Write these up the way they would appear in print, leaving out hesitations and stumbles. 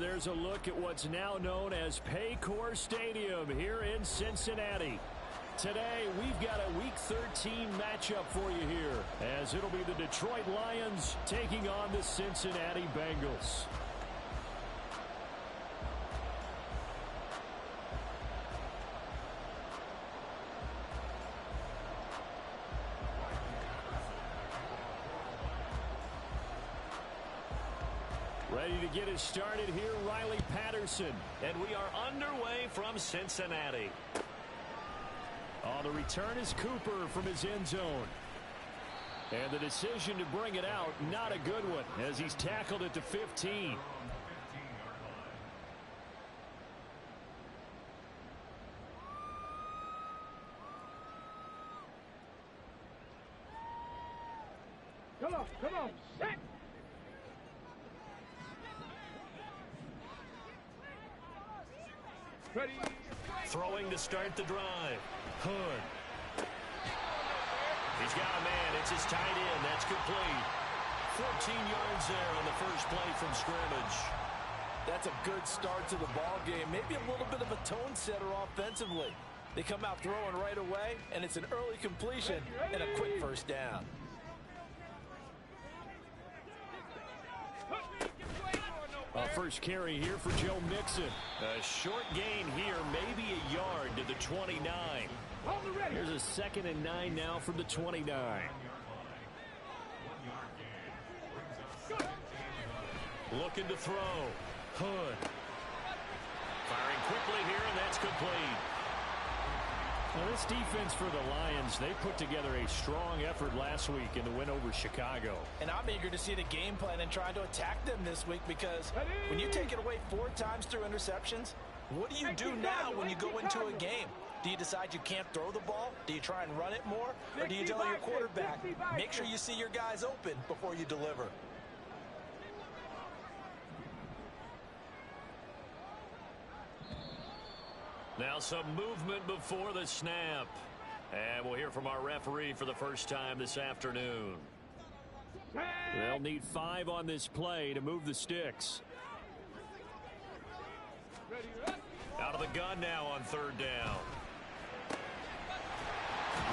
there's a look at what's now known as Paycor Stadium here in Cincinnati. Today, we've got a Week 13 matchup for you here, as it'll be the Detroit Lions taking on the Cincinnati Bengals. Ready to get us started here, Riley Patterson. And we are underway from Cincinnati. On the return is Cooper from his end zone. And the decision to bring it out, not a good one, as he's tackled at the 15. Come on, set! Ready. Throwing to start the drive. Hood. He's got a man. It's his tight end. That's complete. 14 yards there on the first play from scrimmage. That's a good start to the ball game. Maybe a little bit of a tone setter offensively. They come out throwing right away, and it's an early completion and a quick first down. A first carry here for Joe Mixon. A short gain here, maybe a yard to the 29. Here's a 2nd and 9 now from the 29. Looking to throw. Hood. Firing quickly here, and that's complete. Now, this defense for the Lions, they put together a strong effort last week in the win over Chicago. And I'm eager to see the game plan and try to attack them this week, because when you take it away 4 times through interceptions, what do you do now when you go into a game? Do you decide you can't throw the ball? Do you try and run it more? Or do you tell your quarterback, make sure you see your guys open before you deliver? Now some movement before the snap. And we'll hear from our referee for the first time this afternoon. They'll need 5 on this play to move the sticks. Out of the gun now on 3rd down.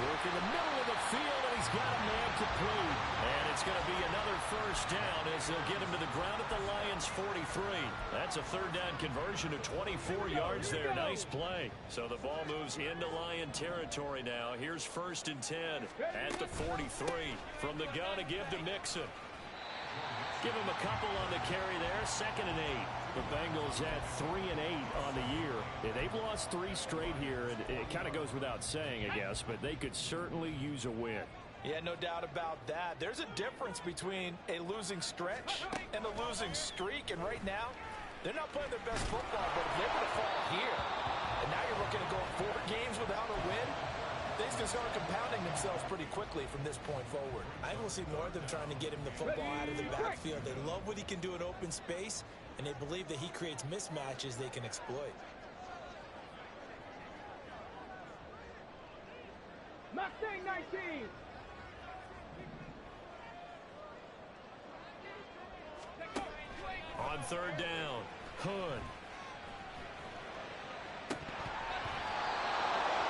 Work in the middle of the field, and he's got a man complete. And it's going to be another first down as they'll get him to the ground at the Lions' 43. That's a 3rd down conversion of 24 yards there. Nice play. So the ball moves into Lion territory now. Here's 1st and 10 at the 43. From the gun to give to Mixon. Give him a couple on the carry there. 2nd and 8. The Bengals at 3 and 8 on the year. Yeah, they've lost 3 straight here, and it kind of goes without saying, I guess, but they could certainly use a win. Yeah, no doubt about that. There's a difference between a losing stretch and a losing streak, and right now, they're not playing their best football, but if they're going to fall here, and now you're looking to go 4 games without a win, things can start compounding themselves pretty quickly from this point forward. I will see more of them trying to get him the football out of the backfield. They love what he can do in open space, and they believe that he creates mismatches they can exploit. Mustang 19. On 3rd down, Hood.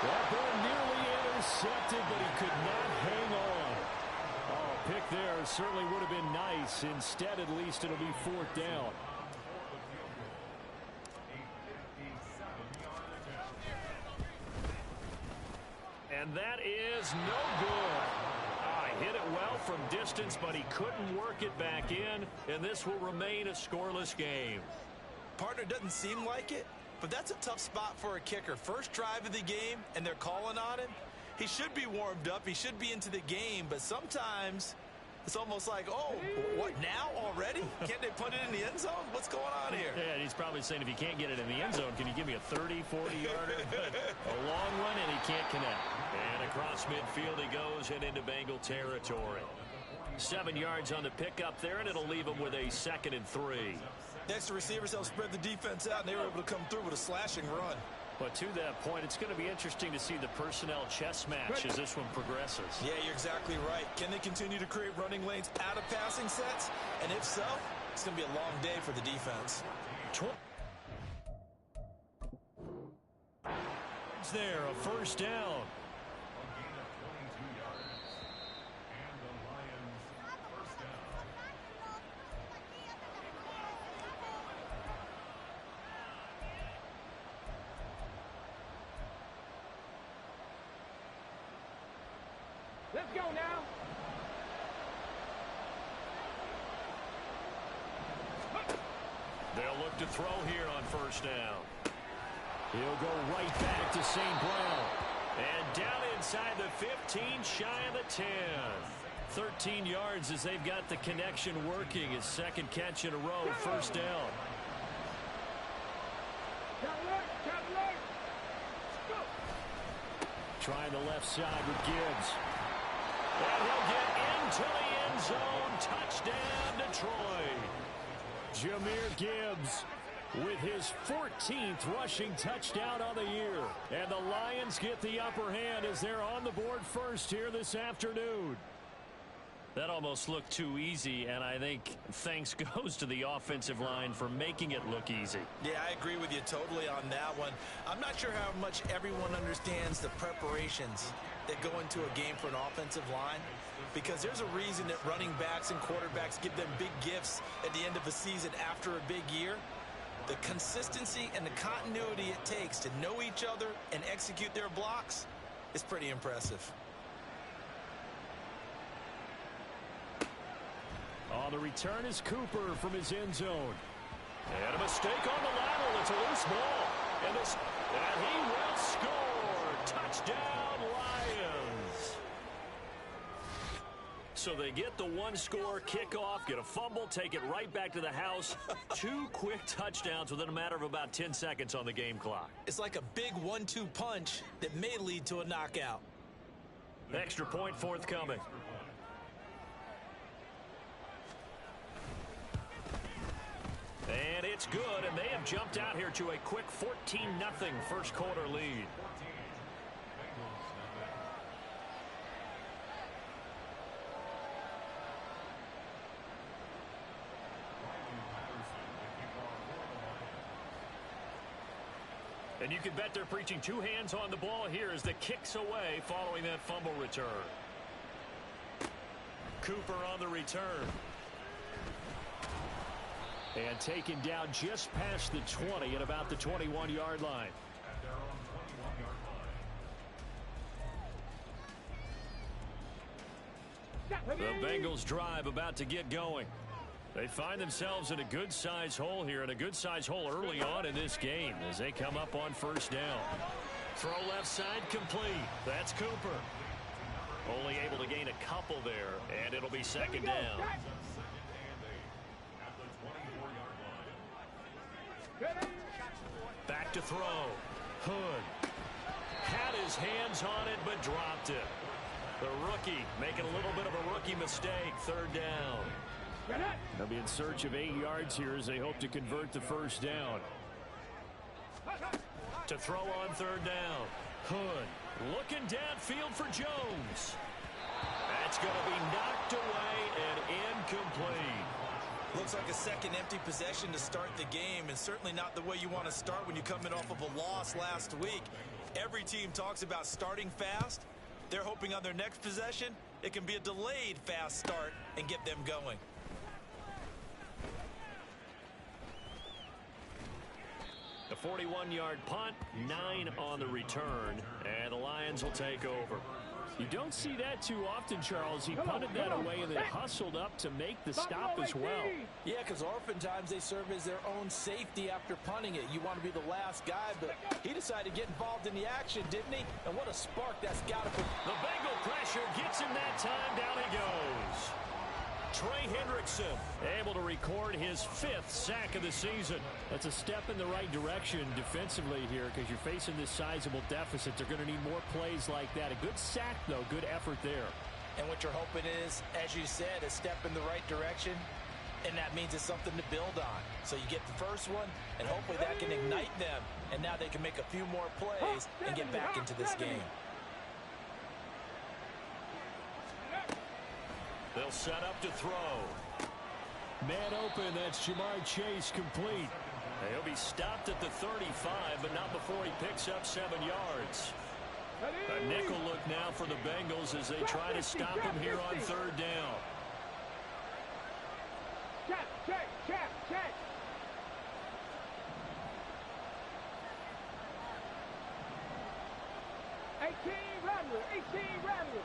That ball nearly intercepted, but he could not hang on. Oh, pick there certainly would have been nice. Instead, at least, it'll be 4th down. And that is no good. Hit it well from distance, but he couldn't work it back in, and this will remain a scoreless game. Partner, doesn't seem like it, but that's a tough spot for a kicker. First drive of the game, and they're calling on him. He should be warmed up. He should be into the game, but sometimes it's almost like, oh, what, now already? Can't they put it in the end zone? What's going on here? Yeah, he's probably saying, if you can't get it in the end zone, can you give me a 30, 40-yarder? But a long one, and he can't connect. And across midfield he goes and into Bengal territory. 7 yards on the pickup there, and it'll leave him with a 2nd and 3. Next, receivers help spread the defense out, and they were able to come through with a slashing run. But to that point, it's going to be interesting to see the personnel chess match as this one progresses. Yeah, you're exactly right. Can they continue to create running lanes out of passing sets? And if so, it's going to be a long day for the defense. There, a first down. Let's go now. They'll look to throw here on first down. He'll go right back to St. Brown. And down inside the 15, shy of the 10. 13 yards as they've got the connection working. His second catch in a row, first down. Trying the left side with Gibbs. And he'll get into the end zone. Touchdown, Detroit. Jahmyr Gibbs with his 14th rushing touchdown on the year. And the Lions get the upper hand as they're on the board first here this afternoon. That almost looked too easy, and I think thanks goes to the offensive line for making it look easy. Yeah, I agree with you totally on that one. I'm not sure how much everyone understands the preparations that go into a game for an offensive line, because there's a reason that running backs and quarterbacks give them big gifts at the end of a season after a big year. The consistency and the continuity it takes to know each other and execute their blocks is pretty impressive. On the return is Cooper from his end zone. And a mistake on the lateral. It's a loose ball. And he will score. Touchdown, Lions. So they get the one-score kickoff, get a fumble, take it right back to the house. 2 quick touchdowns within a matter of about 10 seconds on the game clock. It's like a big 1-2 punch that may lead to a knockout. Extra point forthcoming. And it's good, and they have jumped out here to a quick 14-0 first quarter lead. And you can bet they're preaching 2 hands on the ball here as the kick's away following that fumble return. Cooper on the return. And taken down just past the 20 at about the 21-yard line. The Bengals drive about to get going. They find themselves in a good-sized hole here, and a good-sized hole early on in this game as they come up on first down. Throw left side complete. That's Cooper. Only able to gain a couple there, and it'll be second down. Back to throw. Hood had his hands on it but dropped it. The rookie making a little bit of a rookie mistake. Third down. They'll be in search of 8 yards here as they hope to convert the first down. To throw on third down. Hood looking downfield for Jones. That's going to be knocked away and incomplete. Looks like a second empty possession to start the game, and certainly not the way you want to start when you're coming off of a loss last week. Every team talks about starting fast. They're hoping on their next possession it can be a delayed fast start and get them going. The 41-yard punt, 9 on the return, and the Lions will take over. You don't see that too often, Charles. He punted that away and then hustled up to make the stop as well. Yeah, because oftentimes they serve as their own safety after punting it. You want to be the last guy, but he decided to get involved in the action, didn't he? And what a spark that's got to put. The Bengal pressure gets him that time. Down he goes. Trey Hendrickson able to record his 5th sack of the season. That's a step in the right direction defensively here because you're facing this sizable deficit. They're going to need more plays like that. A good sack, though. Good effort there. And what you're hoping is, as you said, a step in the right direction, and that means it's something to build on. So you get the first one, and hopefully that can ignite them, and now they can make a few more plays and get back into this game. They'll set up to throw. Man open, that's Jamar Chase complete. stopped at the 35, but not before he picks up 7 yards. A nickel look now for the Bengals as they try to stop him here on 3rd down. Check. 18 Rattler.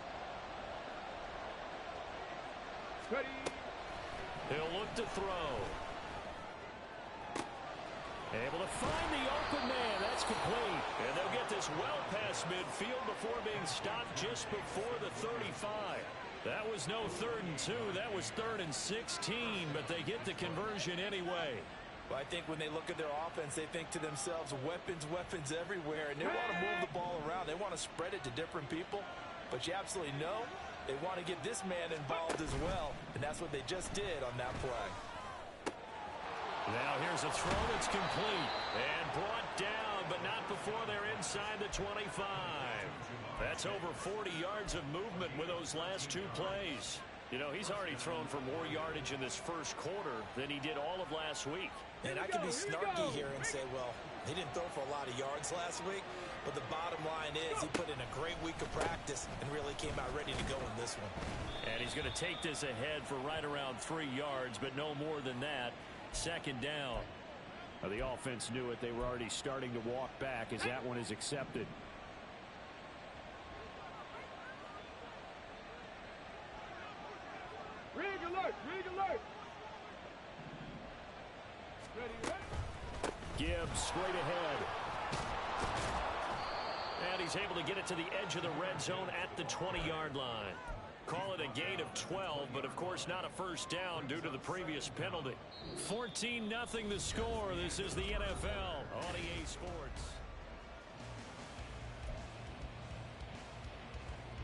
Ready. He'll look to throw. Able to find the open man. That's complete. And they'll get this well past midfield before being stopped just before the 35. That was no 3rd and 2. That was 3rd and 16, but they get the conversion anyway. Well, I think when they look at their offense, they think to themselves, weapons everywhere, and they want to move the ball around. They want to spread it to different people, but you absolutely know they want to get this man involved as well, and that's what they just did on that play. Now here's a throw that's complete and brought down, but not before they're inside the 25. That's over 40 yards of movement with those last 2 plays. You know, he's already thrown for more yardage in this first quarter than he did all of last week. And I could be snarky here and say, well, he didn't throw for a lot of yards last week, but the bottom line is he put in a great week of practice and really came out ready to go in this one. And he's going to take this ahead for right around 3 yards, but no more than that. 2nd down. Well, the offense knew it. They were already starting to walk back as that one is accepted. Rig alert. Ready. Gibbs straight ahead. And he's able to get it to the edge of the red zone at the 20-yard line. Call it a gain of 12, but of course not a 1st down due to the previous penalty. 14-0 the score. This is the NFL on EA Sports.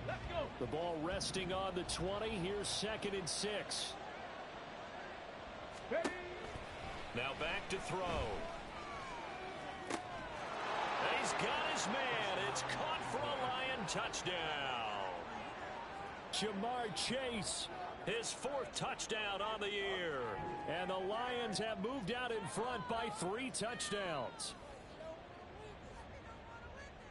Let's go. The ball resting on the 20. Here's 2nd and 6. Ready. Now back to throw. He's got his man. It's caught for a Lion touchdown. Jamar Chase, his 4th touchdown on the year. And the Lions have moved out in front by 3 touchdowns.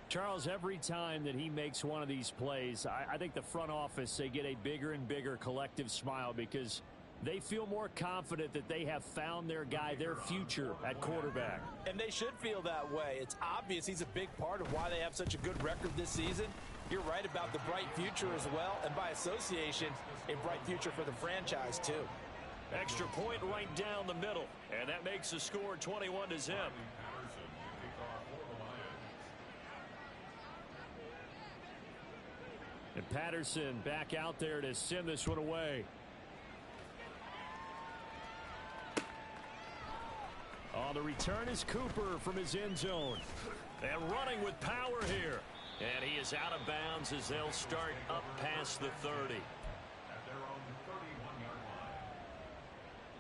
Charles, every time that he makes one of these plays, I think the front office, they get a bigger and bigger collective smile because they feel more confident that they have found their guy, their future at quarterback. And they should feel that way. It's obvious he's a big part of why they have such a good record this season. You're right about the bright future as well, and by association, a bright future for the franchise too. Extra point right down the middle, and that makes the score 21-0. And Patterson back out there to send this one away. On the return is Cooper from his end zone. And running with power here. And he is out of bounds as they'll start up past the 30.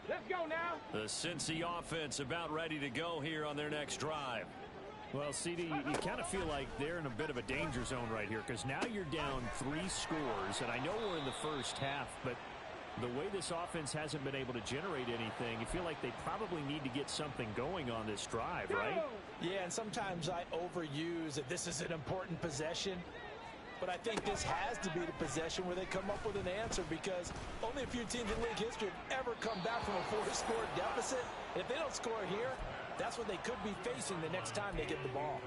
Let's go now. The Cincy offense about ready to go here on their next drive. Well, CD, you kind of feel like they're in a bit of a danger zone right here because now you're down 3 scores, and I know we're in the first half, but the way this offense hasn't been able to generate anything, you feel like they probably need to get something going on this drive, right? Yeah, and sometimes I overuse that this is an important possession, but I think this has to be the possession where they come up with an answer because only a few teams in league history have ever come back from a 4-score deficit. If they don't score here, that's what they could be facing the next time they get the ball.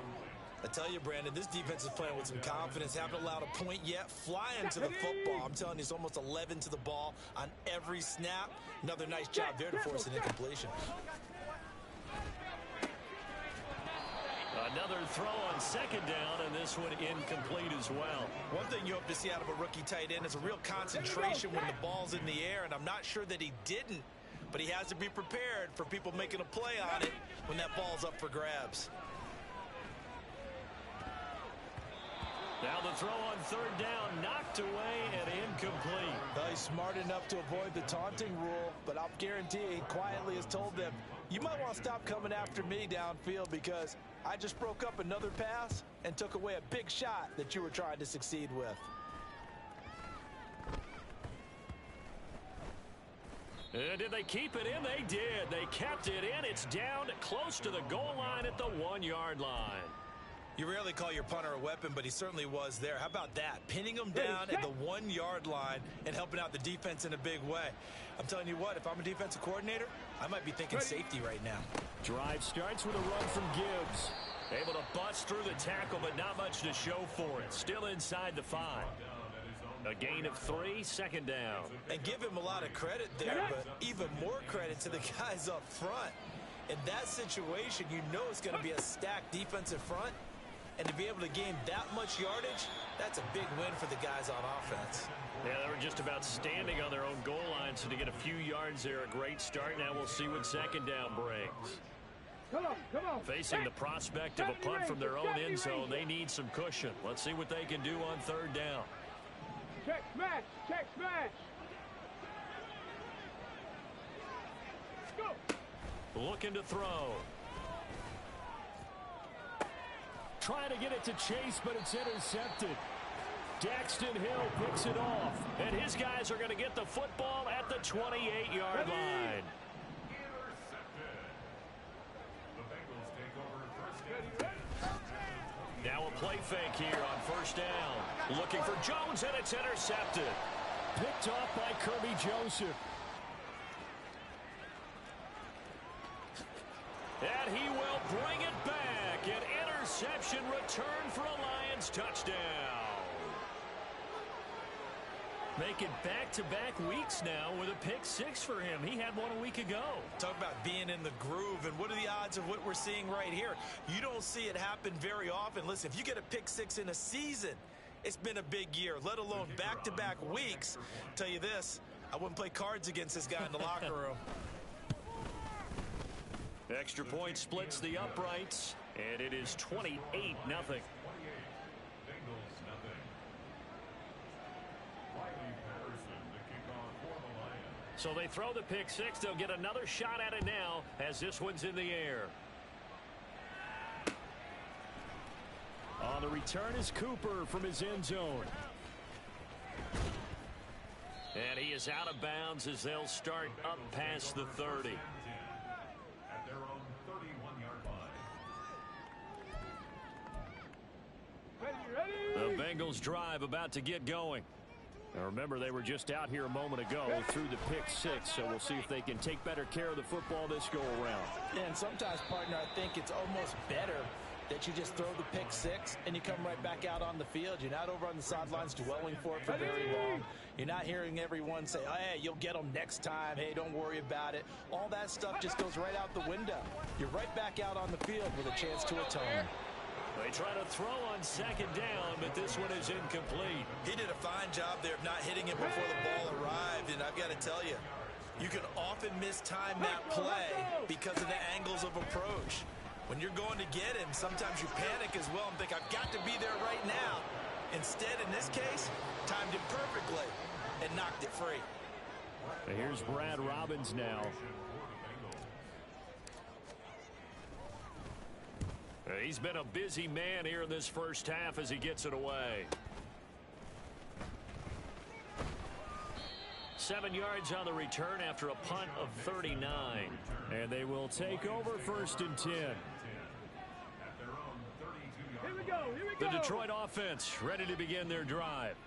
I tell you, Brandon, this defense is playing with some confidence. Haven't allowed a point yet. Flying to the football. I'm telling you, it's almost 11 to the ball on every snap. Another nice job there to force an incompletion. Another throw on 2nd down, and this one incomplete as well. One thing you hope to see out of a rookie tight end is a real concentration when the ball's in the air, and I'm not sure that he didn't, but he has to be prepared for people making a play on it when that ball's up for grabs. Now the throw on 3rd down, knocked away and incomplete. Well, he's smart enough to avoid the taunting rule, but I'll guarantee he quietly has told them, you might want to stop coming after me downfield because I just broke up another pass and took away a big shot that you were trying to succeed with. Did they keep it in? They did. They kept it in. It's down close to the goal line at the 1-yard line. You rarely call your punter a weapon, but he certainly was there. How about that? Pinning him down at the 1-yard line and helping out the defense in a big way. I'm telling you what, if I'm a defensive coordinator, I might be thinking safety right now. Drive starts with a run from Gibbs. Able to bust through the tackle, but not much to show for it. Still inside the 5. A gain of 3, second down. And give him a lot of credit there, but even more credit to the guys up front. In that situation, you know it's going to be a stacked defensive front. And to be able to gain that much yardage, that's a big win for the guys on offense. Yeah, they were just about standing on their own goal line, so to get a few yards there, a great start. Now we'll see what second down brings. Come on. Facing the prospect of a punt from their own end zone, they need some cushion. Let's see what they can do on third down. Check smash. Go. Looking to throw. Trying to get it to Chase, but it's intercepted. Daxton Hill picks it off. And his guys are going to get the football at the 28-yard line. Now a play fake here on first down. Looking for Jones, and it's intercepted. Picked off by Kirby Joseph. And he will bring it back. An interception return for a Lions touchdown. Making back-to-back weeks now with a pick 6 for him. He had one a week ago. Talk about being in the groove, and what are the odds of what we're seeing right here? You don't see it happen very often. Listen, if you get a pick 6 in a season, it's been a big year, let alone back-to-back weeks. Tell you this, I wouldn't play cards against this guy in the locker room. Extra point splits the uprights, and it is 28-0. So they throw the pick 6. They'll get another shot at it now as this one's in the air. On the return is Cooper from his end zone. And he is out of bounds as they'll start up past the 30. At their own 31-yard line. Ready. The Bengals drive about to get going. Now remember, they were just out here a moment ago through the pick 6, so we'll see if they can take better care of the football this go-around. And sometimes, partner, I think it's almost better that you just throw the pick 6 and you come right back out on the field. You're not over on the sidelines dwelling for it for very long. You're not hearing everyone say, oh, hey, you'll get them next time. Hey, don't worry about it. All that stuff just goes right out the window. You're right back out on the field with a chance to atone. They try to throw on second down, but this one is incomplete. He did a fine job there of not hitting it before the ball arrived, and I've got to tell you, you can often mistime that play because of the angles of approach. When you're going to get him, sometimes you panic as well and think, I've got to be there right now. Instead, in this case, timed it perfectly and knocked it free. Here's Brad Robbins now. He's been a busy man here in this first half as he gets it away. 7 yards on the return after a punt of 39. And they will take over 1st and 10. Here we go. The Detroit offense ready to begin their drive.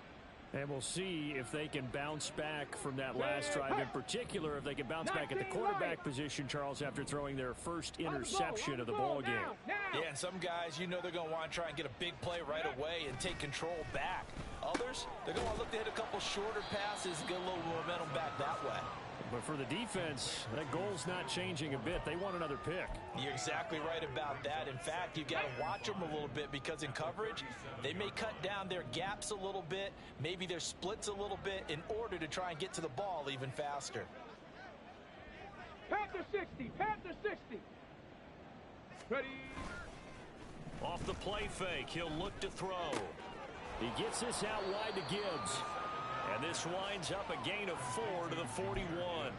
And we'll see if they can bounce back from that last drive. In particular, if they can bounce back at the quarterback position, Charles, after throwing their first interception of the ball game. Yeah, and some guys, you know they're going to want to try and get a big play right away and take control back. Others, they're going to want to look to hit a couple shorter passes and get a little momentum back that way. But for the defense, that goal's not changing a bit. They want another pick. You're exactly right about that. In fact, you've got to watch them a little bit because in coverage, they may cut down their gaps a little bit, maybe their splits a little bit in order to try and get to the ball even faster. Panther 60. Ready. Off the play fake, he'll look to throw. He gets this out wide to Gibbs. And this winds up a gain of 4 to the 41.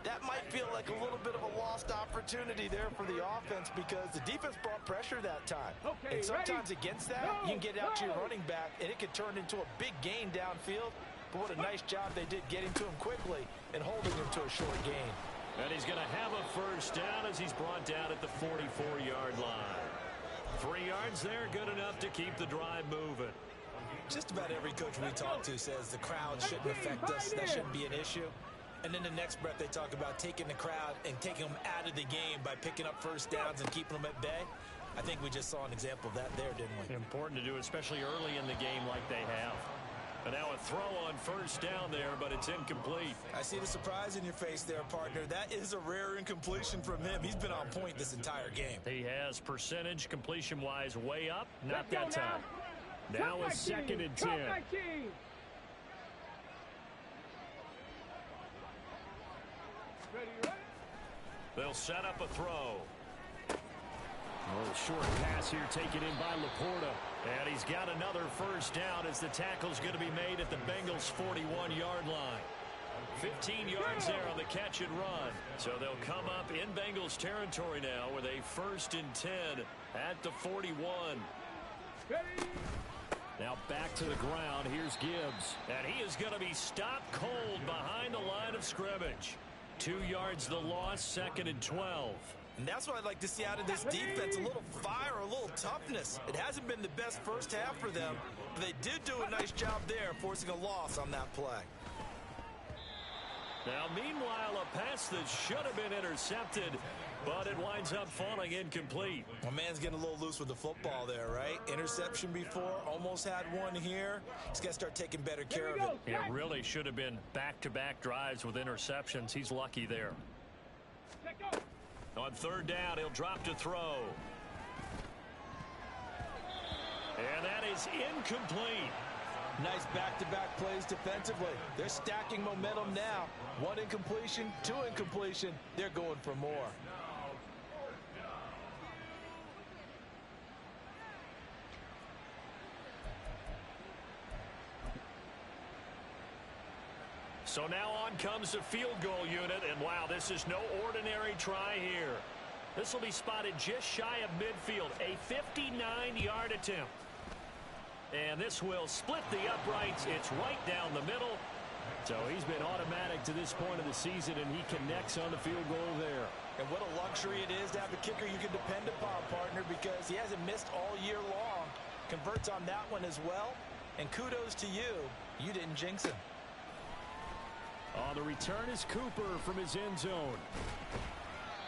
That might feel like a little bit of a lost opportunity there for the offense because the defense brought pressure that time. Okay, and sometimes ready? against that, you can get out to your running back, and it can turn into a big gain downfield. What a nice job they did getting to him quickly and holding him to a short gain. And he's going to have a first down as he's brought down at the 44-yard line. 3 yards there, good enough to keep the drive moving. Just about every coach we talk to says the crowd shouldn't affect us. That shouldn't be an issue. And then the next breath they talk about taking the crowd and taking them out of the game by picking up first downs and keeping them at bay. I think we just saw an example of that there, didn't we? Important to do, especially early in the game like they have. And now a throw on first down there, but it's incomplete. I see the surprise in your face there, partner. That is a rare incompletion from him. He's been on point this entire game. He has percentage completion-wise way up. Not that time. Now a 2nd and 10. They'll set up a throw. A little short pass here taken in by Laporta. And he's got another first down as the tackle's going to be made at the Bengals' 41-yard line. 15 yards there on the catch and run. So they'll come up in Bengals territory now with a 1st and 10 at the 41. Now back to the ground. Here's Gibbs. And he is going to be stopped cold behind the line of scrimmage. 2 yards the loss, 2nd and 12. And that's what I'd like to see out of this defense, a little fire, a little toughness. It hasn't been the best first half for them, but they did do a nice job there, forcing a loss on that play. Now, meanwhile, a pass that should have been intercepted, but it winds up falling incomplete. My man's getting a little loose with the football there, right? Interception before, almost had one here. He's got to start taking better care of it. It really should have been back-to-back drives with interceptions. He's lucky there. On 3rd down, he'll drop to throw. And that is incomplete. Nice back-to-back plays defensively. They're stacking momentum now. 1 incompletion, 2 incompletion. They're going for more. So now on comes the field goal unit, and wow, this is no ordinary try here. This will be spotted just shy of midfield, a 59-yard attempt. And this will split the uprights. It's right down the middle. So he's been automatic to this point of the season, and he connects on the field goal there. And what a luxury it is to have a kicker you can depend upon, partner, because he hasn't missed all year long. Converts on that one as well. And kudos to you. You didn't jinx him. On the return is Cooper from his end zone.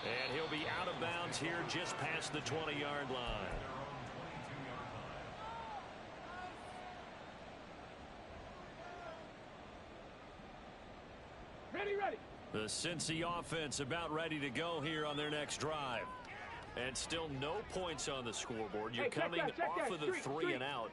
And he'll be out of bounds here just past the 20-yard line. Ready. The Cincy offense about ready to go here on their next drive. And still no points on the scoreboard. You're coming off of the 3 and out.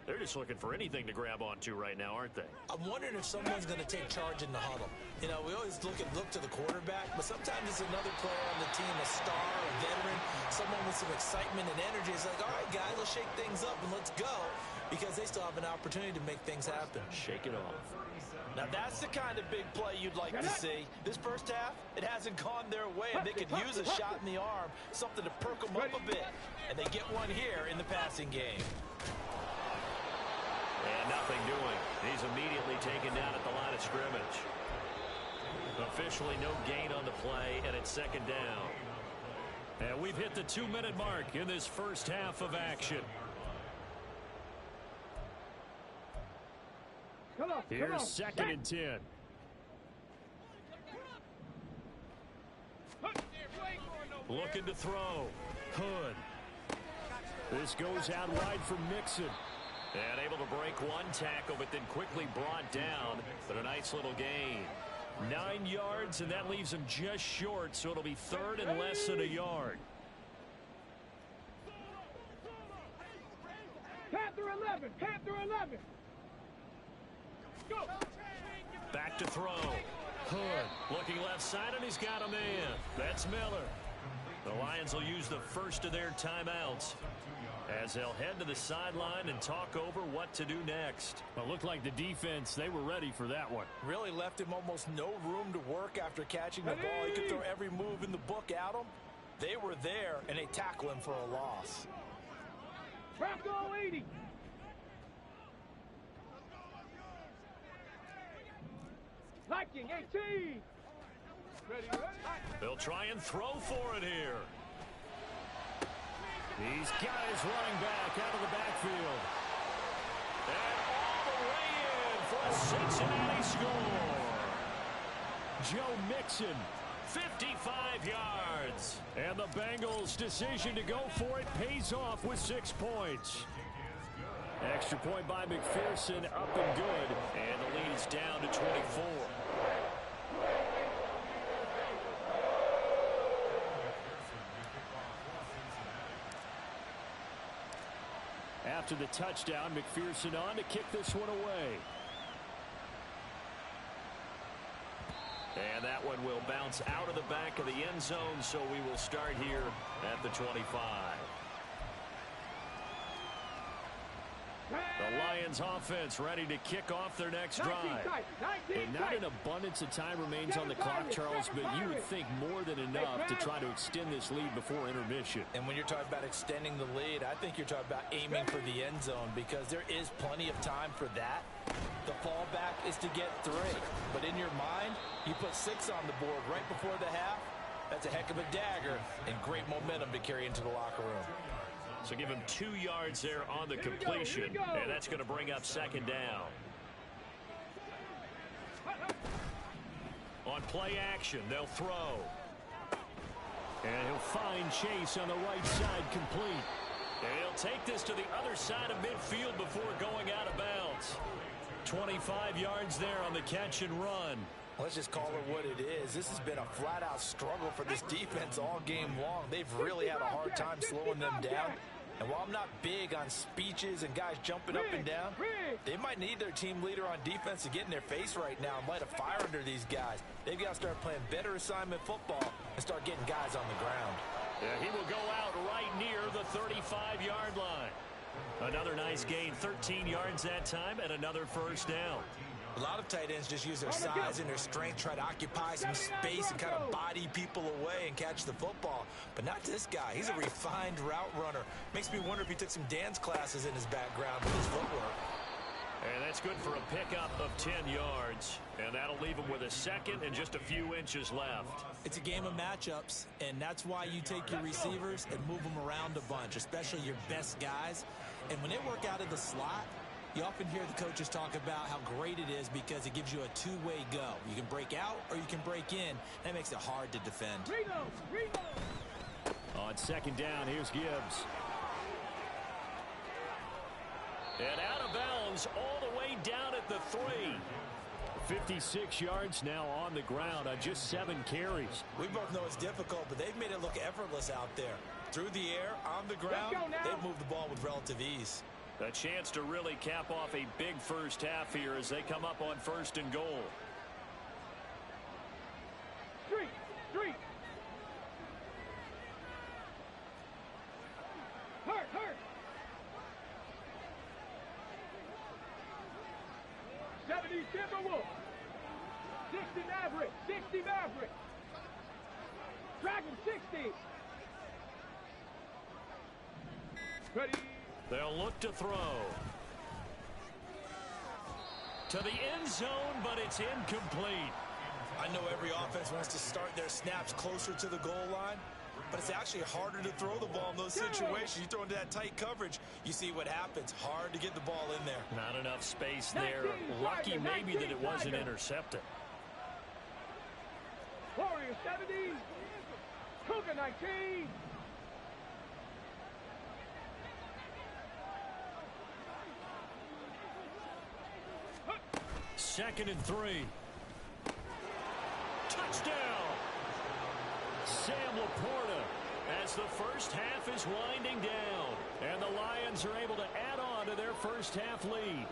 They're just looking for anything to grab onto right now, aren't they? I'm wondering if someone's going to take charge in the huddle. You know, we always look to the quarterback, but sometimes it's another player on the team, a star, a veteran, someone with some excitement and energy. It's like, all right, guys, let's shake things up and let's go, because they still have an opportunity to make things happen. Shake it off. Now, that's the kind of big play you'd like to see. This first half, it hasn't gone their way, and they could use a shot in the arm, something to perk them up a bit. And they get one here in the passing game. And nothing doing. He's immediately taken down at the line of scrimmage. Officially no gain on the play, and it's 2nd down. And we've hit the 2-minute mark in this first half of action. Here's 2nd and 10. Looking to throw. Hood. This goes out wide for Mixon. And able to break one tackle, but then quickly brought down. But a nice little gain. 9 yards, and that leaves him just short, so it'll be 3rd and less than a yard. Panther 11. Go. Back to throw. Hood looking left side, and he's got a man. That's Miller. The Lions will use the first of their timeouts as they'll head to the sideline and talk over what to do next. Well, it looked like the defense, they were ready for that one. Really left him almost no room to work after catching the ball. He could throw every move in the book at him. They were there, and they tackle him for a loss. Trap goal 80. Hiking 18. Ready, ready. They'll try and throw for it here. He's got his running back out of the backfield. And all the way in for a Cincinnati score. Joe Mixon. 55 yards. And the Bengals' decision to go for it pays off with 6 points. Extra point by McPherson, up and good. And the lead is down to 24. After the touchdown, McPherson on to kick this one away. And that one will bounce out of the back of the end zone, so we will start here at the 25. The Lions offense ready to kick off their next drive. And not an abundance of time remains on the clock, Charles, but you would think more than enough to try to extend this lead before intermission. And when you're talking about extending the lead, I think you're talking about aiming for the end zone because there is plenty of time for that. The fallback is to get 3. But in your mind, you put 6 on the board right before the half. That's a heck of a dagger and great momentum to carry into the locker room. So give him 2 yards there on the completion, and that's going to bring up second down. On play action, they'll throw. And he'll find Chase on the right side complete. And he'll take this to the other side of midfield before going out of bounds. 25 yards there on the catch and run. Let's just call it what it is. This has been a flat-out struggle for this defense all game long. They've really had a hard time slowing them down. And while I'm not big on speeches and guys jumping up and down, they might need their team leader on defense to get in their face right now and light a fire under these guys. They've got to start playing better assignment football and start getting guys on the ground. Yeah, he will go out right near the 35-yard line. Another nice gain, 13 yards that time, and another first down. A lot of tight ends just use their size and their strength, try to occupy some space and kind of body people away and catch the football. But not this guy. He's a refined route runner. Makes me wonder if he took some dance classes in his background with his footwork. And that's good for a pickup of 10 yards. And that'll leave him with a second and just a few inches left. It's a game of matchups, and that's why you take your receivers and move them around a bunch, especially your best guys. And when they work out of the slot, you often hear the coaches talk about how great it is because it gives you a two-way go. You can break out or you can break in. That makes it hard to defend. On second down, here's Gibbs. And out of bounds all the way down at the 3. 56 yards now on the ground on just 7 carries. We both know it's difficult, but they've made it look effortless out there. Through the air, on the ground, they've moved the ball with relative ease. A chance to really cap off a big first half here as they come up on 1st and goal. Street. Hurt. 70 Timberwolves. 60 Maverick. Dragon 60. Ready. They'll look to throw. To the end zone, but it's incomplete. I know every offense wants to start their snaps closer to the goal line, but it's actually harder to throw the ball in those situations. You throw into that tight coverage, you see what happens. Hard to get the ball in there. Not enough space there. Lucky maybe that it wasn't intercepted. Warrior 70. Cougar 19. Second and 3. Touchdown! Sam Laporta as the first half is winding down. And the Lions are able to add on to their first half lead.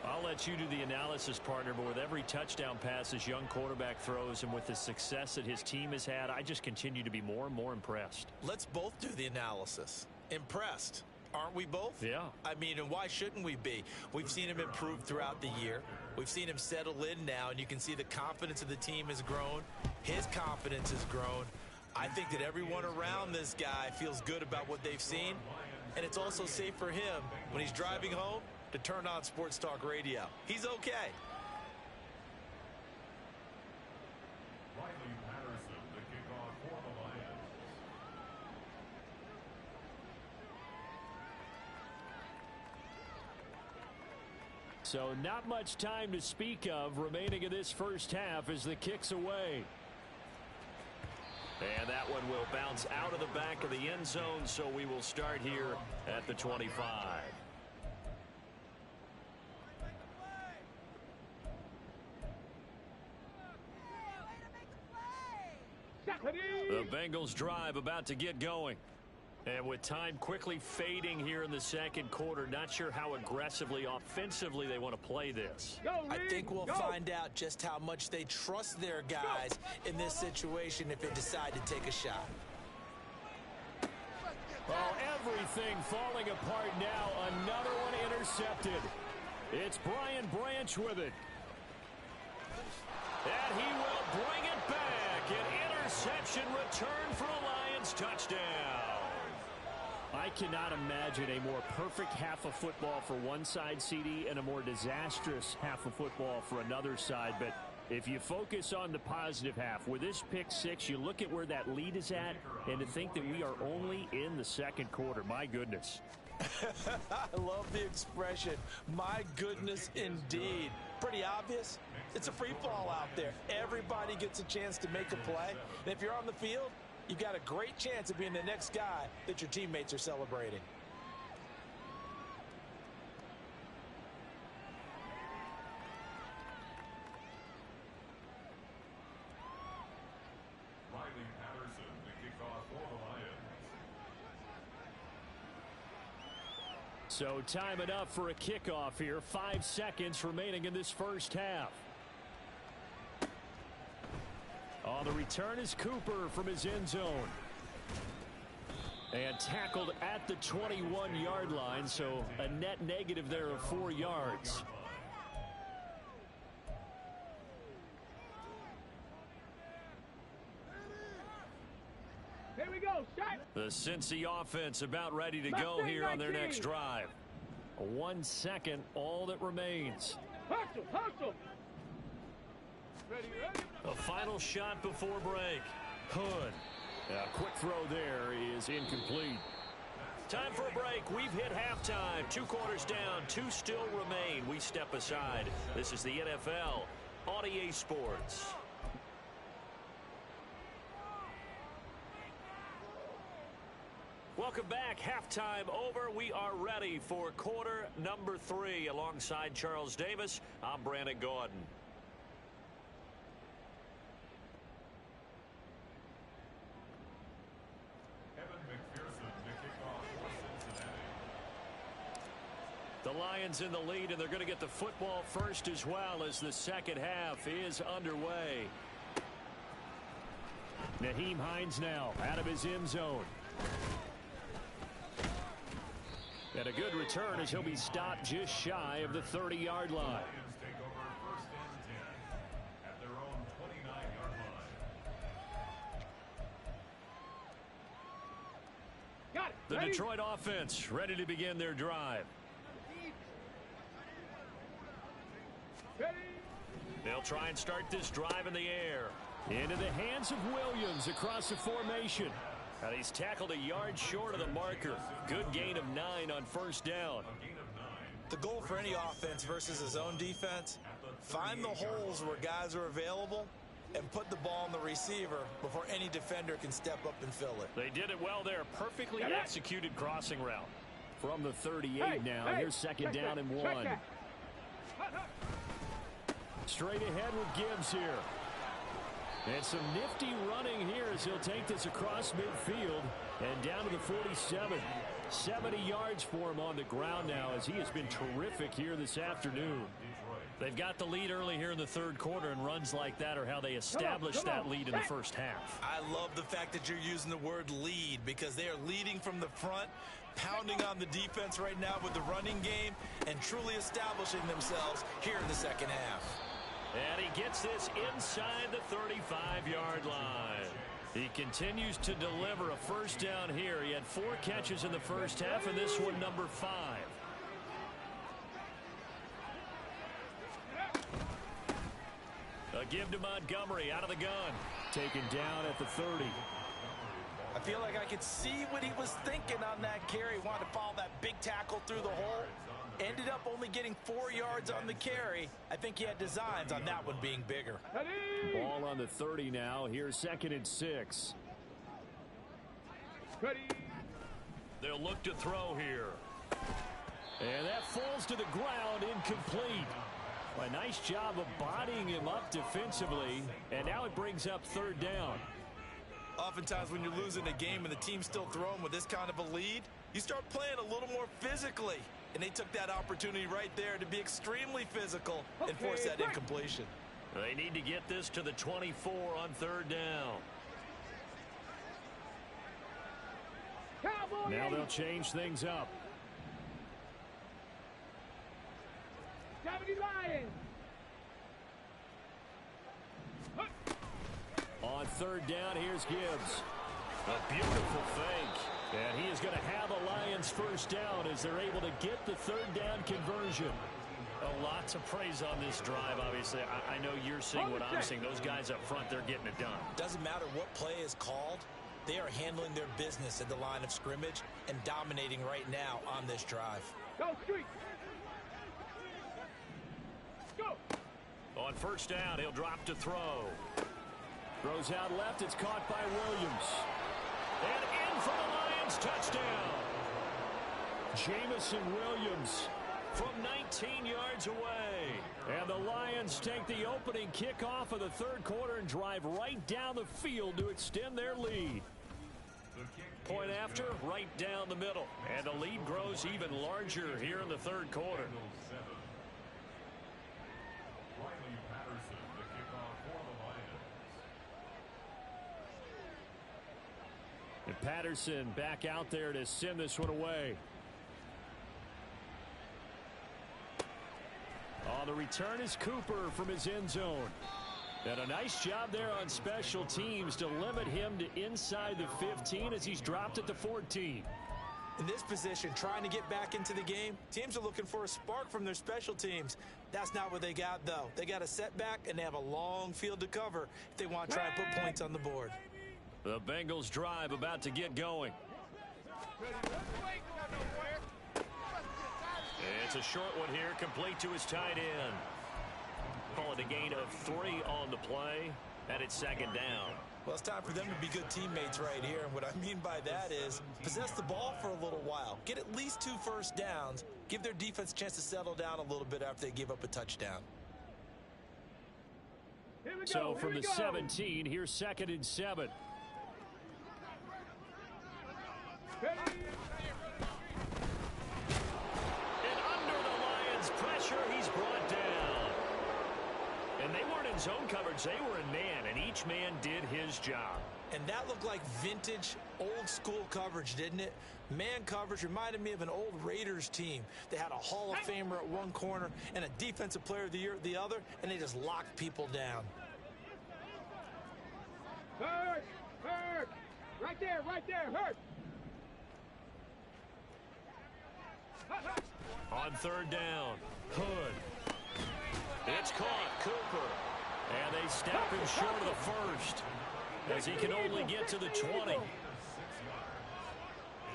I'll let you do the analysis, partner, but with every touchdown pass this young quarterback throws and with the success that his team has had, I just continue to be more and more impressed. Let's both do the analysis. Impressed. Aren't we both? Yeah. I mean, and why shouldn't we be? We've seen him improve throughout the year. We've seen him settle in now, and you can see the confidence of the team has grown. His confidence has grown. I think that everyone around this guy feels good about what they've seen, and it's also safe for him when he's driving home to turn on Sports Talk Radio. He's okay. So not much time to speak of remaining in this first half as the kick's away. And that one will bounce out of the back of the end zone, so we will start here at the 25. The Bengals drive about to get going. And with time quickly fading here in the second quarter, not sure how aggressively, offensively they want to play this. I think we'll find out just how much they trust their guys in this situation if they decide to take a shot. Oh, everything falling apart now. Another one intercepted. It's Brian Branch with it. And he will bring it back. An interception return for a Lions touchdown. I cannot imagine a more perfect half of football for one side, CD, and a more disastrous half of football for another side. But if you focus on the positive half, with this pick six, you look at where that lead is at, and to think that we are only in the second quarter. My goodness. I love the expression, my goodness indeed. Pretty obvious. It's a free fall out there. Everybody gets a chance to make a play. And if you're on the field, you've got a great chance of being the next guy that your teammates are celebrating. Riley Patterson to kick off for the Lions. So time enough for a kickoff here. 5 seconds remaining in this first half. On the return is Cooper from his end zone. And tackled at the 21-yard line, so a net negative there of 4 yards. Here we go, shot. The Cincy offense about ready to go here on their next drive. 1 second, all that remains. Hustle, hustle. Ready, ready. A final shot before break. Hood. A quick throw there is incomplete. Time for a break. We've hit halftime. 2 quarters down. 2 still remain. We step aside. This is the NFL on EA Sports. Welcome back. Halftime over. We are ready for quarter number 3. Alongside Charles Davis, I'm Brandon Gordon. The Lions in the lead, and they're going to get the football first as well as the second half is underway. Nyheim Hines now out of his end zone. And a good return as he'll be stopped just shy of the 30-yard line. Lions take over first and 10 at their own 29-yard line. Got it. The Ready? Detroit offense ready to begin their drive. Ready. They'll try and start this drive in the air. Into the hands of Williams across the formation. And he's tackled a yard short of the marker. Good gain of 9 on first down. The goal for any offense versus his own defense, find the holes where guys are available and put the ball on the receiver before any defender can step up and fill it. They did it well there. Perfectly executed crossing route. From the 38 now, here's second down and 1. Straight ahead with Gibbs here. And some nifty running here as he'll take this across midfield and down to the 47. 70 yards for him on the ground now as he has been terrific here this afternoon. They've got the lead early here in the third quarter, and runs like that are how they establish that lead in the first half. I love the fact that you're using the word lead because they are leading from the front, pounding on the defense right now with the running game, and truly establishing themselves here in the second half. And he gets this inside the 35-yard line. He continues to deliver a first down here. He had 4 catches in the first half, and this one number 5. A give to Montgomery out of the gun. Taken down at the 30. I feel like I could see what he was thinking on that carry. He wanted to follow that big tackle through the hole. Ended up only getting 4 yards on the carry. I think he had designs on that one being bigger. Ready. Ball on the 30 now. Here's 2nd and 6. Ready. They'll look to throw here. And that falls to the ground, incomplete. A nice job of bodying him up defensively, and now it brings up 3rd down. Oftentimes when you're losing a game and the team's still throwing with this kind of a lead, you start playing a little more physically. And they took that opportunity right there to be extremely physical and force that incompletion. They need to get this to the 24 on 3rd down. Cowboy. Now they'll change things up. 70 Lions. On 3rd down, here's Gibbs. A beautiful fake. And he is going to have a Lions 1st down as they're able to get the 3rd down conversion. Lots of praise on this drive, obviously. I know you're seeing what I'm seeing. Those guys up front, they're getting it done. Doesn't matter what play is called. They are handling their business at the line of scrimmage and dominating right now on this drive. Go street. Go. On 1st down, he'll drop to throw. Throws out left. It's caught by Williams. And in for the Lions touchdown. Jamison Williams From 19 yards away. And the Lions take the opening kickoff of the 3rd quarter and drive right down the field to extend their lead. Point after, right down the middle. And the lead grows even larger here in the 3rd quarter. Riley Patterson, the kickoff for the Lions. And Patterson back out there to send this one away. On the return is Cooper from his end zone. And a nice job there on special teams to limit him to inside the 15 as he's dropped at the 14. In this position, trying to get back into the game, teams are looking for a spark from their special teams. That's not what they got, though. They got a setback, and they have a long field to cover if they want to try and put points on the board. The Bengals drive about to get going. It's a short one here, complete to his tight end. Call it a gain of 3 on the play, and it's 2nd down. Well, it's time for them to be good teammates right here, and what I mean by that is possess the ball for a little while, get at least 2 first downs, give their defense a chance to settle down a little bit after they give up a touchdown. So from the 17, here's 2nd and 7. And under the Lions' pressure, he's brought down. And they weren't in zone coverage, they were in man, and each man did his job. And that looked like vintage, old-school coverage, didn't it? Man coverage reminded me of an old Raiders team. They had a Hall of Famer at one corner and a Defensive Player of the Year at the other, and they just locked people down. Hurt. Hurt. Right there. Hurt. On 3rd down, Hood. It's caught, Cooper. And they stop him short of the 1st as he can only get to the 20.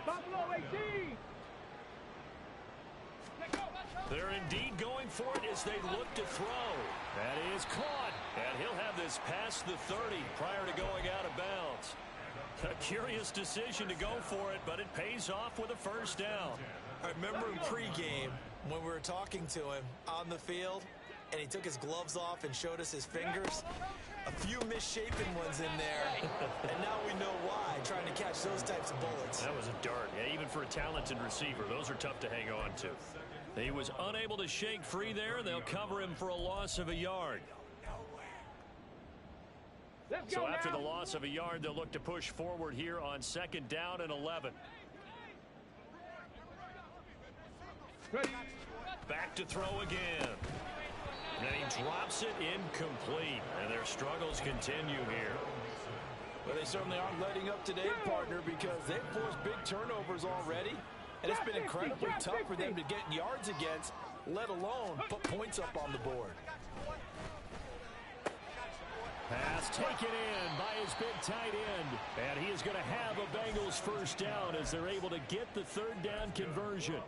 Buffalo 18. They're indeed going for it as they look to throw. That is caught. And he'll have this past the 30 prior to going out of bounds. A curious decision to go for it, but it pays off with a 1st down. I remember in pregame when we were talking to him on the field, and he took his gloves off and showed us his fingers. A few misshapen ones in there, and now we know why, trying to catch those types of bullets. That was a dart. Yeah, even for a talented receiver, those are tough to hang on to. He was unable to shake free there. They'll cover him for a loss of a yard. So after the loss of a yard, they'll look to push forward here on 2nd down and 11. Back to throw again. And he drops it incomplete. And their struggles continue here. Well, they certainly aren't letting up today, partner, because they've forced big turnovers already. And it's been incredibly tough for them to get yards against, let alone put points up on the board. Pass taken in by his big tight end. And he is going to have a Bengals 1st down as they're able to get the 3rd down conversion.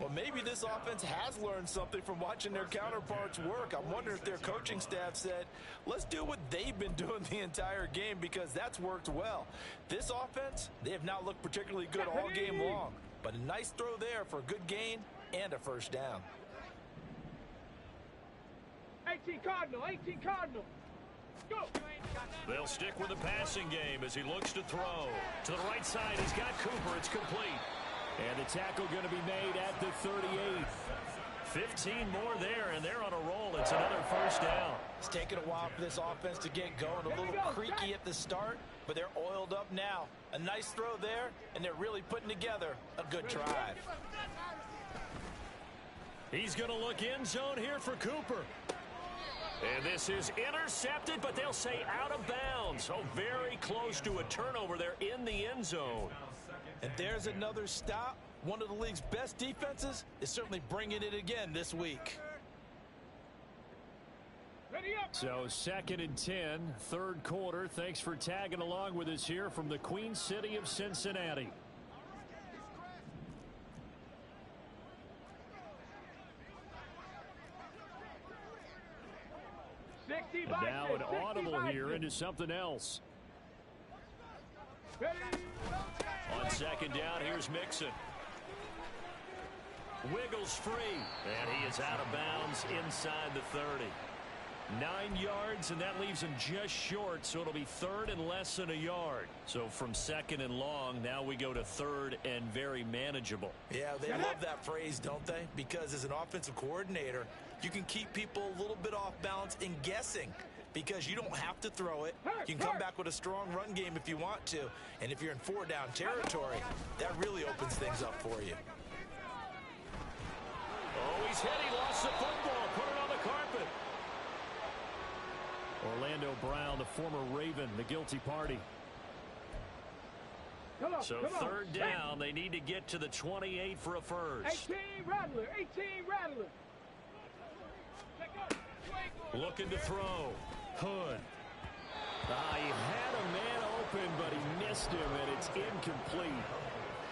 Well, maybe this offense has learned something from watching their counterparts work. I'm wondering if their coaching staff said, let's do what they've been doing the entire game, because that's worked well. This offense, they have not looked particularly good all game long, but a nice throw there for a good gain and a first down. 18 Cardinal, 18 Cardinal. Go. They'll stick with the passing game as he looks to throw. To the right side, he's got Cooper. It's complete. And the tackle going to be made at the 38. 15 more there, and they're on a roll. It's another first down. It's taken a while for this offense to get going. A little creaky at the start, but they're oiled up now. A nice throw there, and they're really putting together a good drive. He's going to look end zone here for Cooper. And this is intercepted, but they'll say out of bounds. Oh, very close to a turnover there in the end zone. And there's another stop. One of the league's best defenses is certainly bringing it again this week. Ready up. So 2nd and 10, third quarter. Thanks for tagging along with us here from the Queen City of Cincinnati. And now an audible here into something else. Ready. On 2nd down, here's Mixon. Wiggles free, and he is out of bounds inside the 30. 9 yards, and that leaves him just short, so it'll be 3rd and less than a yard. So from 2nd and long, now we go to 3rd and very manageable. Yeah, they love that phrase, don't they? Because as an offensive coordinator, you can keep people a little bit off balance and guessing, because you don't have to throw it. You can come back with a strong run game if you want to. And if you're in 4-down territory, that really opens things up for you. Oh, he's hit. He lost the football. Put it on the carpet. Orlando Brown, the former Raven, the guilty party. Come on, So come on. 3rd down, they need to get to the 28 for a first. 18 Rattler, 18 Rattler. Looking to throw. Hood. He had a man open, but he missed him, and it's incomplete.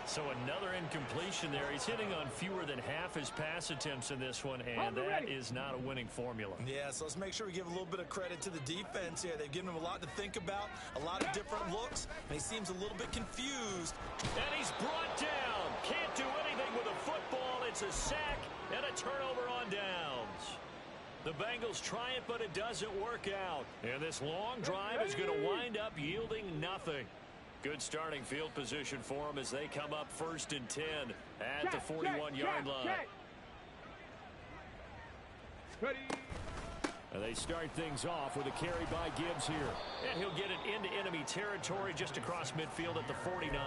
So another incompletion there. He's hitting on fewer than half his pass attempts in this one, and that is not a winning formula. Yeah, so let's make sure we give a little bit of credit to the defense here. They've given him a lot to think about, a lot of different looks, and he seems a little bit confused. And he's brought down. Can't do anything with a football. It's a sack and a turnover on downs. The Bengals try it, but it doesn't work out. And this long drive is going to wind up yielding nothing. Good starting field position for them as they come up 1st and 10 at the 41-yard line. Ready. And they start things off with a carry by Gibbs here. And he'll get it into enemy territory just across midfield at the 49.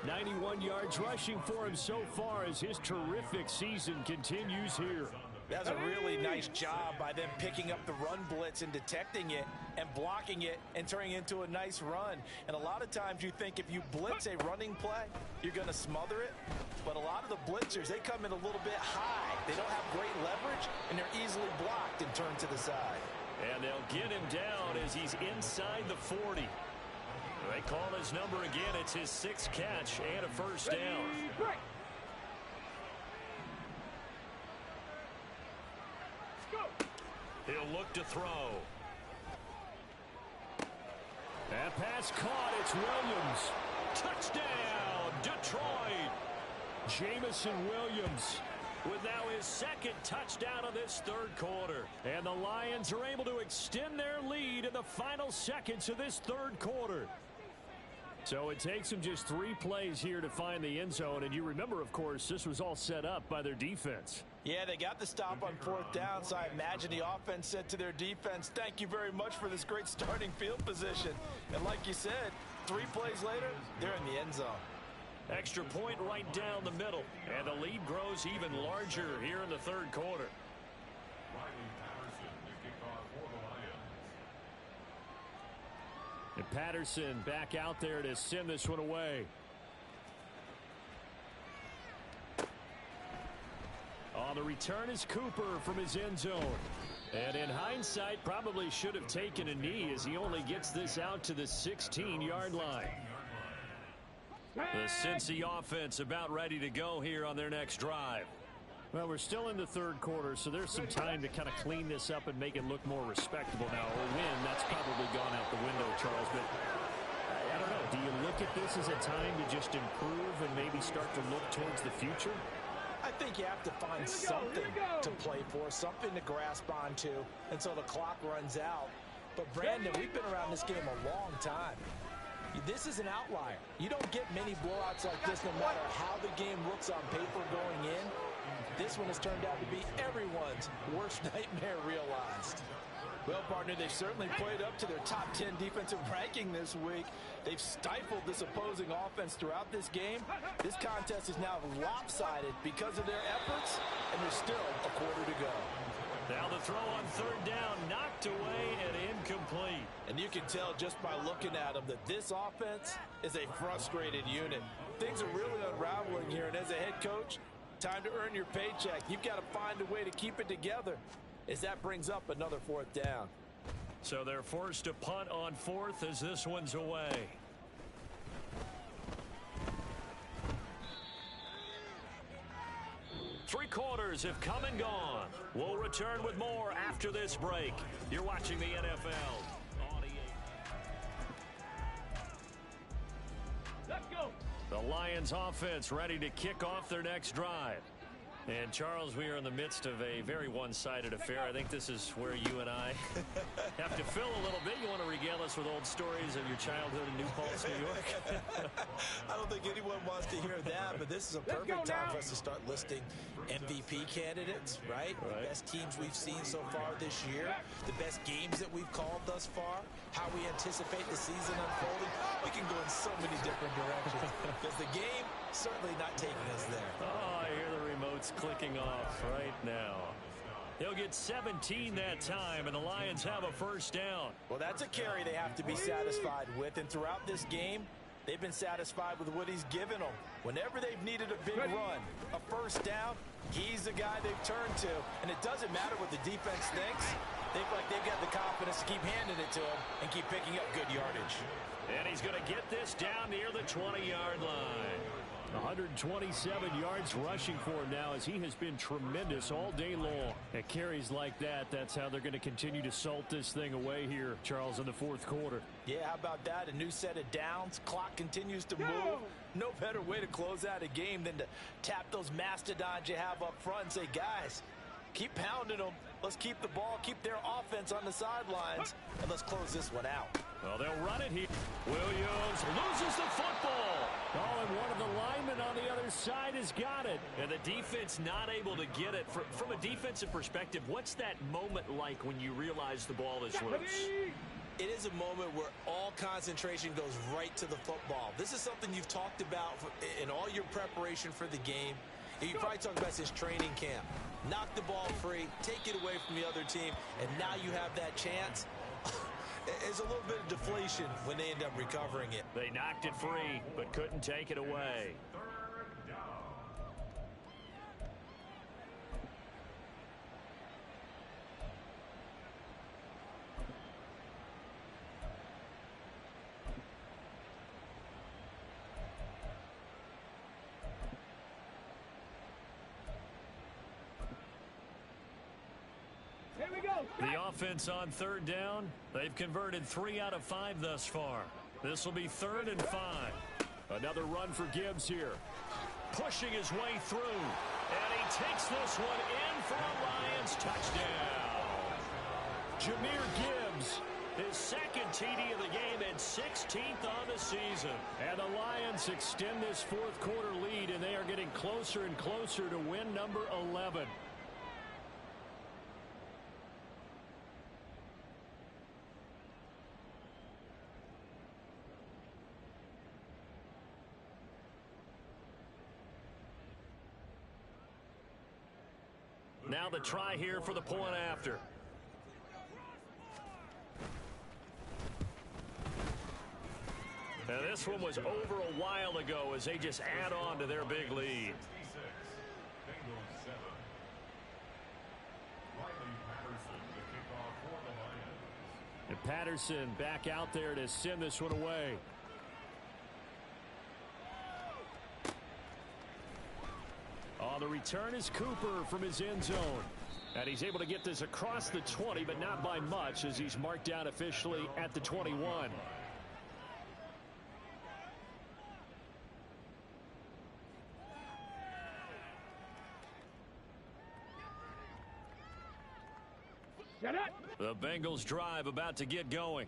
91 yards rushing for him so far as his terrific season continues here. That's a really nice job by them picking up the run blitz and detecting it and blocking it and turning it into a nice run. And a lot of times you think if you blitz a running play, you're going to smother it. But a lot of the blitzers, they come in a little bit high. They don't have great leverage, and they're easily blocked and turned to the side. And they'll get him down as he's inside the 40. They call his number again. It's his 6th catch and a first down. Break. He'll look to throw. That pass caught. It's Williams. Touchdown, Detroit. Jamison Williams With now his 2nd touchdown of this 3rd quarter. And the Lions are able to extend their lead in the final seconds of this 3rd quarter. So it takes them just 3 plays here to find the end zone. And you remember, of course, this was all set up by their defense. Yeah, they got the stop on 4th down, so I imagine the offense said to their defense, thank you very much for this great starting field position. And like you said, 3 plays later, they're in the end zone. Extra point right down the middle. And the lead grows even larger here in the 3rd quarter. And Patterson back out there to send this one away. On the return is Cooper from his end zone. And in hindsight, probably should have taken a knee as he only gets this out to the 16-yard line. The Cincy offense about ready to go here on their next drive. Well, we're still in the third quarter, so there's some time to kind of clean this up and make it look more respectable. Now, a win, that's probably gone out the window, Charles, but I don't know. Do you look at this as a time to just improve and maybe start to look towards the future? I think you have to find something to play for, something to grasp onto until the clock runs out. But, Brandon, we've been around this game a long time. This is an outlier. You don't get many blowouts like this no matter how the game looks on paper going in. This one has turned out to be everyone's worst nightmare realized. Well, partner, they've certainly played up to their top 10 defensive ranking this week. They've stifled this opposing offense throughout this game. This contest is now lopsided because of their efforts, and there's still a quarter to go. Now the throw on third down, knocked away and incomplete. And you can tell just by looking at them that this offense is a frustrated unit. Things are really unraveling here, and as a head coach, time to earn your paycheck. You've got to find a way to keep it together as that brings up another fourth down. So they're forced to punt on fourth as this one's away. Three quarters have come and gone. We'll return with more after this break. You're watching the NFL on EA. Let's go. The Lions offense ready to kick off their next drive. And, Charles, we are in the midst of a very one-sided affair. I think this is where you and I have to fill a little bit. You want to regale us with old stories of your childhood in New Paltz, New York? I don't think anyone wants to hear that, but this is a perfect time for us to start listing MVP candidates, right? The best teams we've seen so far this year, the best games that we've called thus far, how we anticipate the season unfolding. We can go in so many different directions because the game certainly not taking us there. Oh, I hear the remote's clicking off right now. He'll get 17 that time, and the Lions have a first down. Well, that's a carry they have to be satisfied with, and throughout this game, they've been satisfied with what he's given them. Whenever they've needed a big run, a first down, he's the guy they've turned to. And it doesn't matter what the defense thinks. They feel like they've got the confidence to keep handing it to him and keep picking up good yardage. And he's going to get this down near the 20-yard line. 127 yards rushing for him now as he has been tremendous all day long. At carries like that, that's how they're going to continue to salt this thing away here, Charles, in the fourth quarter. Yeah, how about that? A new set of downs. Clock continues to move. No better way to close out a game than to tap those mastodons you have up front and say, guys, keep pounding them. Let's keep the ball, keep their offense on the sidelines, and let's close this one out. Well, they'll run it here. Williams loses the football. Oh, and one of the linemen on the other side has got it. And the defense not able to get it. From a defensive perspective, what's that moment like when you realize the ball is loose? It is a moment where all concentration goes right to the football. This is something you've talked about in all your preparation for the game. You probably talked about this training camp. Knock the ball free, take it away from the other team, and now you have that chance. There's a little bit of deflation when they end up recovering it. They knocked it free, but couldn't take it away. Third down. Here we go. The offense on third down, they've converted 3 out of 5 thus far. This will be 3rd and 5. Another run for Gibbs here. Pushing his way through, and he takes this one in for a Lions touchdown. Jahmyr Gibbs. His second TD of the game and 16th on the season. And the Lions extend this fourth quarter lead, and they are getting closer and closer to win number 11. Now the try here for the point after. Now this one was over a while ago as they just add on to their big lead. Bengals 7. Riley Patterson, the kickoff for the Lions. And Patterson back out there to send this one away. On the return is Cooper from his end zone. And he's able to get this across the 20, but not by much, as he's marked down officially at the 21. The Bengals drive about to get going.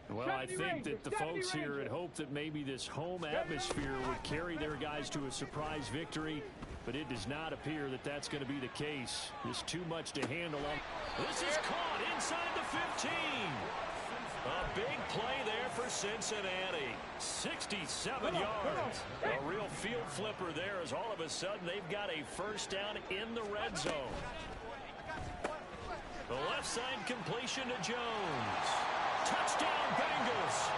Well, I think that the folks here had hoped that maybe this home atmosphere would carry their guys to a surprise victory, but it does not appear that that's going to be the case. There's too much to handle. This is caught inside the 15. A big play there for Cincinnati. 67 yards. A real field flipper there, as all of a sudden they've got a first down in the red zone. The left side completion to Jones. Touchdown, Bengals.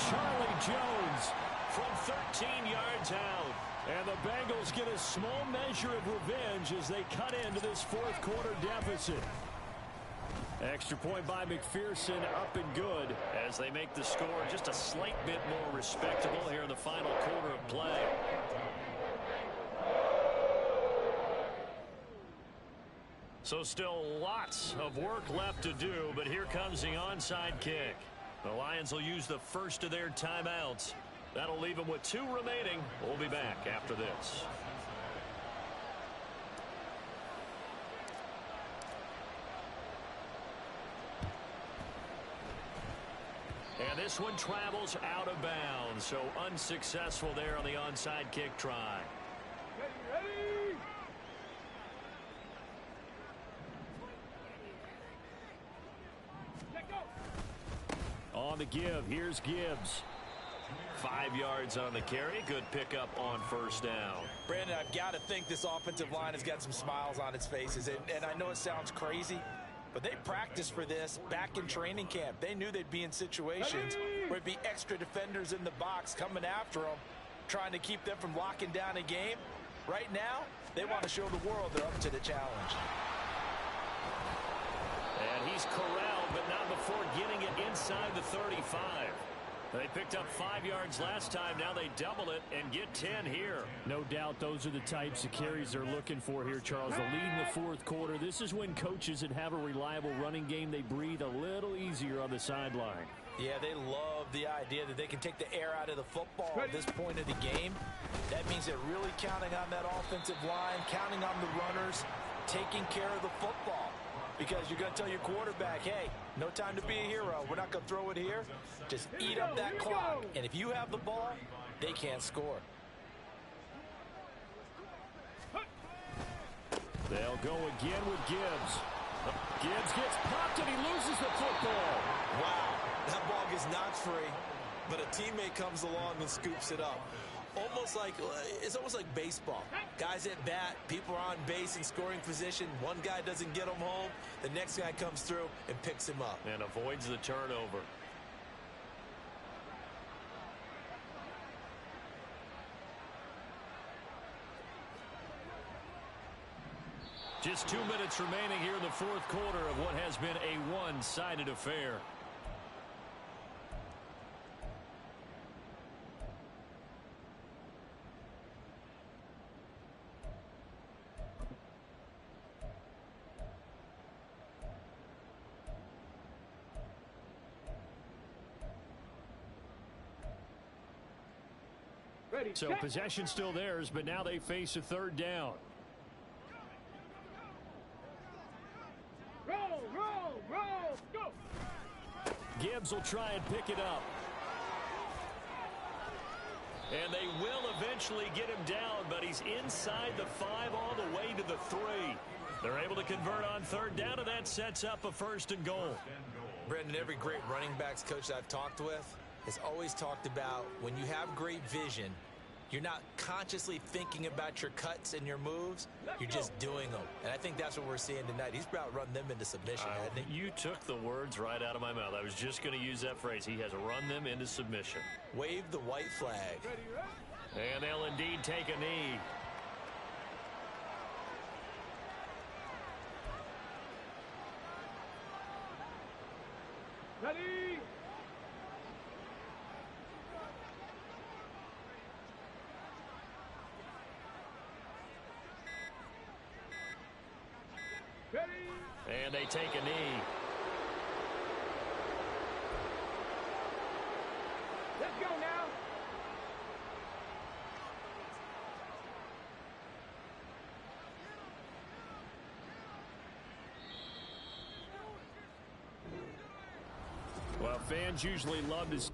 Charlie Jones from 13 yards out. And the Bengals get a small measure of revenge as they cut into this fourth quarter deficit. Extra point by McPherson, up and good, as they make the score just a slight bit more respectable here in the final quarter of play. So still lots of work left to do, but here comes the onside kick. The Lions will use the first of their timeouts. That'll leave them with 2 remaining. We'll be back after this. And this one travels out of bounds, so unsuccessful there on the onside kick try. Ready? Let go. On the give, here's Gibbs. 5 yards on the carry. Good pickup on first down. Brandon, I've got to think this offensive line has got some smiles on its faces. And I know it sounds crazy, but they practiced for this back in training camp. They knew they'd be in situations where it'd be extra defenders in the box coming after them, trying to keep them from locking down a game. Right now, they want to show the world they're up to the challenge. And he's corralled, but not before getting it inside the 35. They picked up 5 yards last time. Now they double it and get 10 here. No doubt those are the types of carries they're looking for here, Charles. The lead in the fourth quarter. This is when coaches that have a reliable running game, they breathe a little easier on the sideline. Yeah, they love the idea that they can take the air out of the football at this point of the game. That means they're really counting on that offensive line, counting on the runners, taking care of the football. Because you're going to tell your quarterback, hey, no time to be a hero. We're not going to throw it here. Just eat up that clock. And if you have the ball, they can't score. They'll go again with Gibbs. Gibbs gets popped and he loses the football. Wow, that ball gets knocked free, but a teammate comes along and scoops it up. It's almost like baseball. Guys at bat, people are on base in scoring position. One guy doesn't get him home. The next guy comes through and picks him up. And avoids the turnover. Just 2 minutes remaining here in the fourth quarter of what has been a one-sided affair. So possession still theirs, but now they face a third down. Roll, go! Gibbs will try and pick it up. And they will eventually get him down, but he's inside the 5 all the way to the 3. They're able to convert on third down, and that sets up a first and goal. Brandon, every great running backs coach I've talked with has always talked about when you have great vision, you're not consciously thinking about your cuts and your moves. You're just doing them. And I think that's what we're seeing tonight. He's about to run them into submission, hasn't he? You took the words right out of my mouth. I was just going to use that phrase. He has run them into submission. Wave the white flag. And they'll indeed take a knee. Ready? And they take a knee. Let's go now. Well, fans usually love to